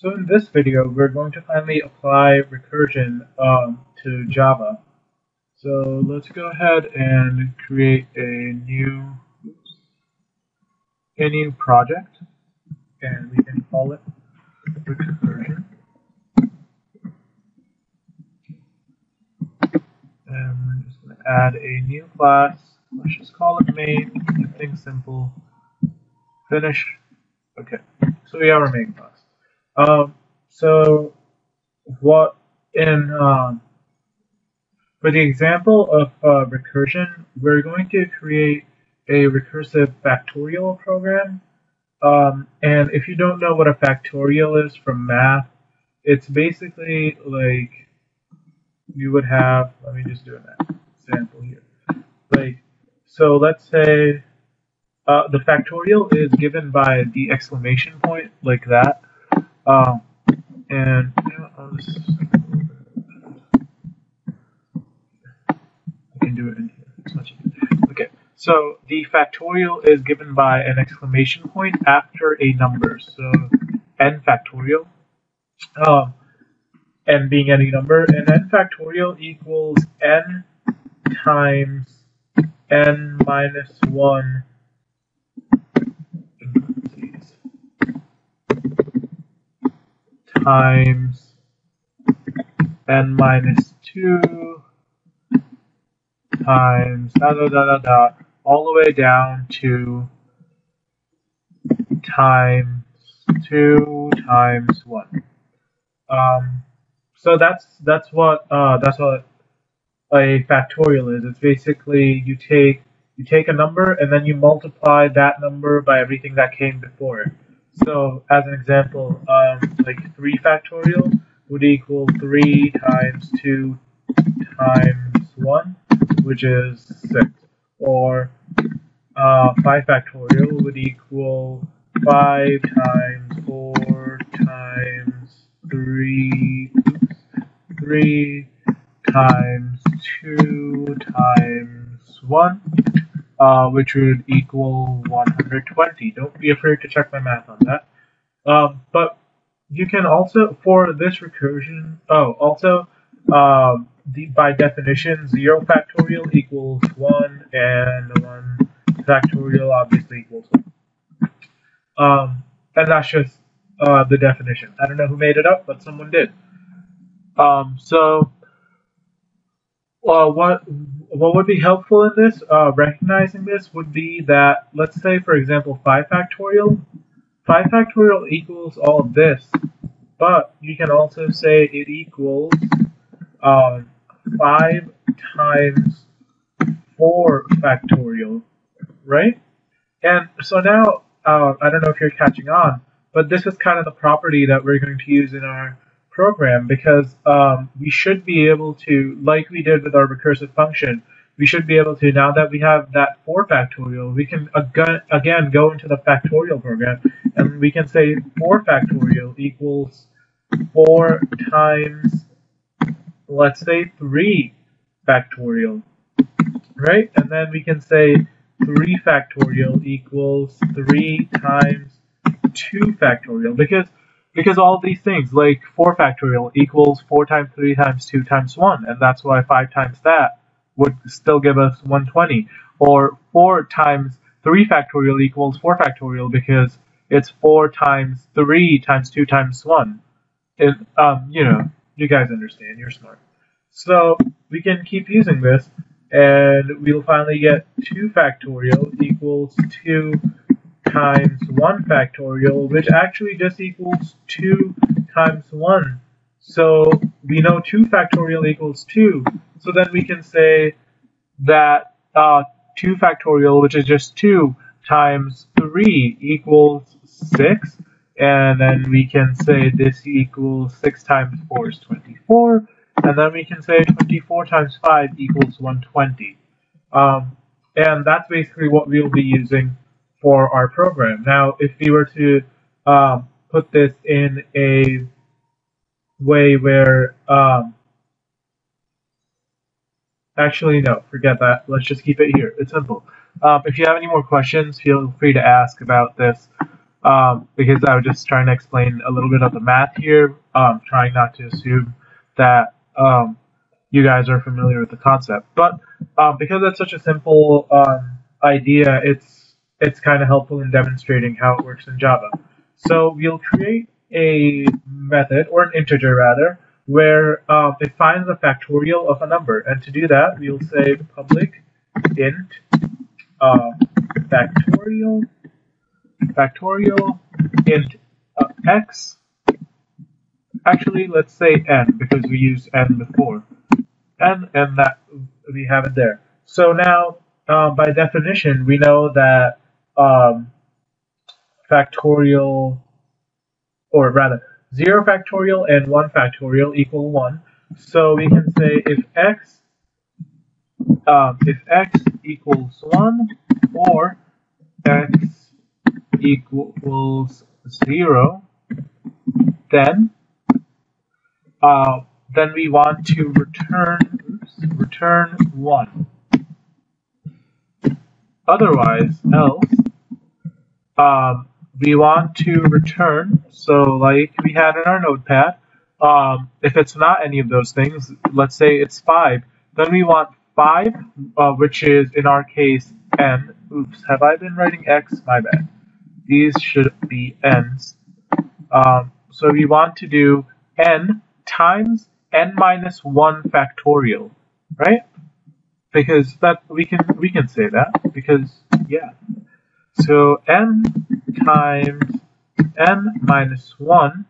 So in this video, we're going to finally apply recursion to Java. So let's go ahead and create a new project, and we can call it recursion. And we're just going to add a new class. Let's just call it main. Keep things simple. Finish. Okay. So we have our main class. So what in For the example of recursion, we're going to create a recursive factorial program. And if you don't know what a factorial is from math, it's basically like you would have, let me just do an example here. So let's say the factorial is given by the exclamation point, like that. And I'll just, I can do it in here. It's much easier. Okay, so the factorial is given by an exclamation point after a number. So n factorial, n being any number, and n factorial equals n times n minus 1 times n minus 2 times all the way down to times 2 times 1. So that's what a factorial is. It's basically you take a number and then you multiply that number by everything that came before it. So as an example, like 3 factorial would equal 3 times 2 times 1, which is 6. Or 5 factorial would equal 5 times 4 times 3 times 2 times 1, which would equal 120. Don't be afraid to check my math on that. But you can also, for this recursion, by definition, 0 factorial equals 1, and 1 factorial obviously equals 1. And that's just the definition. I don't know who made it up, but someone did. What would be helpful in this, recognizing this, would be that, let's say, for example, 5 factorial. 5 factorial equals all of this, but you can also say it equals 5 times 4 factorial, right? And so now, I don't know if you're catching on, but this is kind of the property that we're going to use in our program, because we should be able to, like we did with our recursive function, we should be able to, now that we have that 4 factorial, we can again go into the factorial program, and we can say 4 factorial equals 4 times, let's say, 3 factorial, right? And then we can say 3 factorial equals 3 times 2 factorial, because all these things, like 4 factorial equals 4 times 3 times 2 times 1, and that's why 5 times that would still give us 120. Or 4 times 3 factorial equals 4 factorial, because it's 4 times 3 times 2 times 1. You guys understand, you're smart. So we can keep using this, and we'll finally get 2 factorial equals 2 times 1 factorial, which actually just equals 2 times 1. So we know 2 factorial equals 2. So then we can say that 2 factorial, which is just 2, times 3 equals 6. And then we can say this equals 6 times 4 is 24. And then we can say 24 times 5 equals 120. And that's basically what we'll be using for our program. Now, if we were to put this in a way where, actually, no, forget that. Let's just keep it here. It's simple. If you have any more questions, feel free to ask about this. because I was just trying to explain a little bit of the math here, trying not to assume that you guys are familiar with the concept. But because it's such a simple idea, it's kind of helpful in demonstrating how it works in Java. So we'll create a method, or an integer rather, where it finds a factorial of a number. And to do that, we'll say public int factorial int x. Actually, let's say n, because we used n before. And that we have it there. So now, by definition, we know that factorial, or rather, 0 factorial and 1 factorial equal 1. So we can say if x equals 1 or x equals 0, then we want to return 1. Otherwise, else, we want to return, so like we had in our notepad, if it's not any of those things, let's say it's 5, then we want 5, which is in our case n. Oops, have I been writing x? My bad. These should be n's. So we want to do n times n minus 1 factorial, right? Because that we can say that, because yeah. So n times n minus 1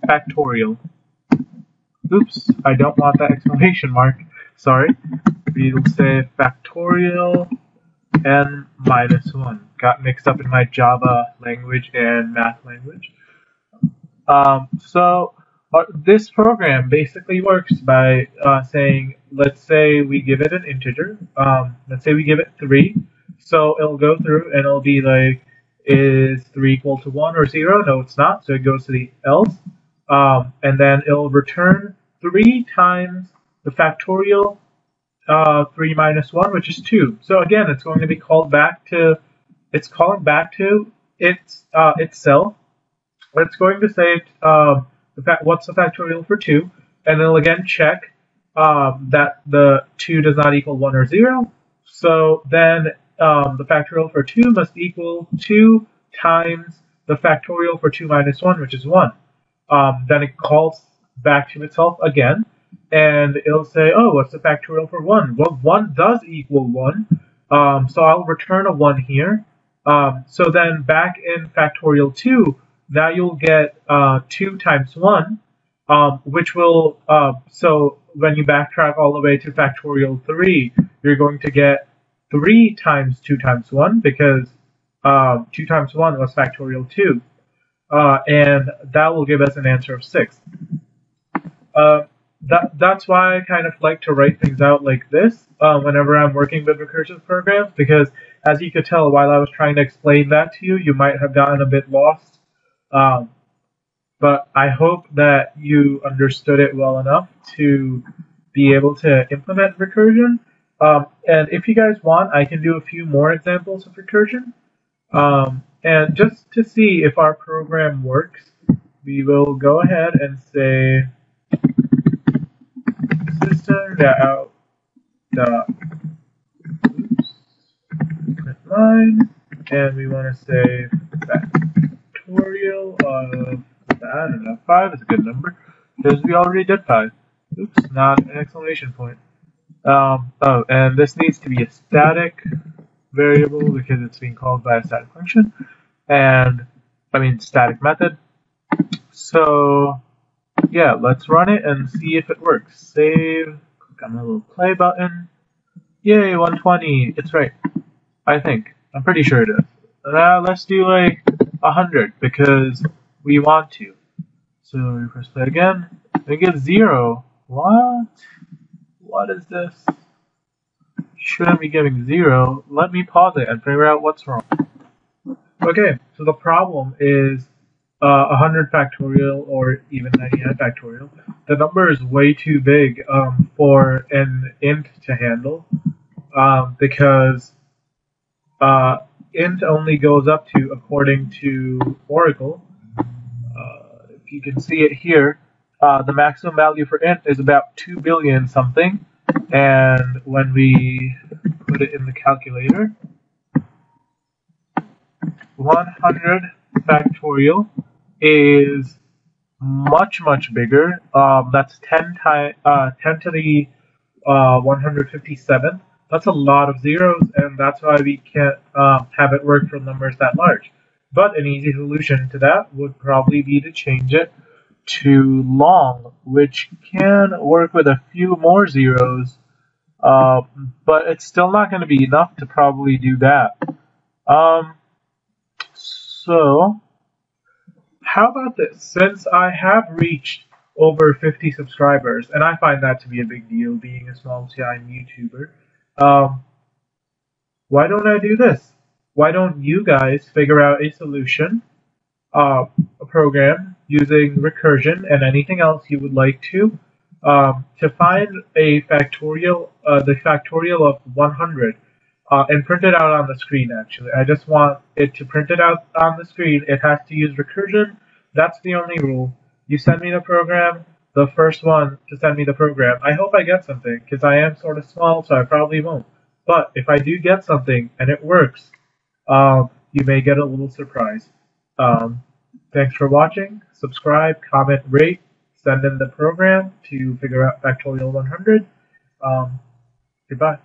factorial. Oops, I don't want that exclamation mark. Sorry. We'll say factorial n minus 1. Got mixed up in my Java language and math language. So this program basically works by saying, let's say we give it an integer. Let's say we give it 3. So it'll go through and it'll be like, is 3 equal to 1 or 0? No, it's not. So it goes to the else. And then it'll return 3 times the factorial 3 minus 1, which is 2. So again, it's going to be called back to, it's calling back to itself. It's going to say what's the factorial for 2, and it'll again check that the 2 does not equal 1 or 0. So then the factorial for 2 must equal 2 times the factorial for 2 minus 1, which is 1. Then it calls back to itself again, and it'll say, oh, what's the factorial for 1? Well, 1 does equal 1, so I'll return a 1 here. So then back in factorial 2, now you'll get 2 times 1, which will, so when you backtrack all the way to factorial 3, you're going to get 3 times 2 times 1, because 2 times 1 was factorial 2. And that will give us an answer of 6. That's why I kind of like to write things out like this whenever I'm working with recursive programs, because as you could tell while I was trying to explain that to you, you might have gotten a bit lost. But I hope that you understood it well enough to be able to implement recursion. And if you guys want, I can do a few more examples of recursion. And just to see if our program works, we will go ahead and say system.out. Line, and we want to say factorial of, I don't know, 5 is a good number, because we already did 5. Oops, not an exclamation point. Oh, and this needs to be a static variable because it's being called by a static function, and static method. So yeah, let's run it and see if it works. Save, click on the little play button. Yay, 120, it's right. I think. I'm pretty sure it is. Now let's do like 100 because we want to. So we press play again. We get 0. What? What is this? Shouldn't be giving 0. Let me pause it and figure out what's wrong. Okay, so the problem is 100 factorial or even 99 factorial. The number is way too big for an int to handle because int only goes up to, according to Oracle, if you can see it here, the maximum value for int is about 2 billion something, and when we put it in the calculator, 100 factorial is much bigger. That's 10 to the 157th. That's a lot of zeros, and that's why we can't have it work for numbers that large. But an easy solution to that would probably be to change it to long, which can work with a few more zeros, but it's still not going to be enough to probably do that. So, how about this? Since I have reached over 50 subscribers, and I find that to be a big deal being a small-time YouTuber, why don't I do this? Why don't you guys figure out a solution, a program using Recursion and anything else you would like to find a factorial, the factorial of 100, and print it out on the screen, actually. I just want it to print it out on the screen. It has to use Recursion. That's the only rule. You send me the program, the first one to send me the program. I hope I get something, because I am sort of small, so I probably won't. But if I do get something and it works, you may get a little surprise. Thanks for watching. Subscribe, comment, rate, send in the program to figure out factorial 100. Goodbye.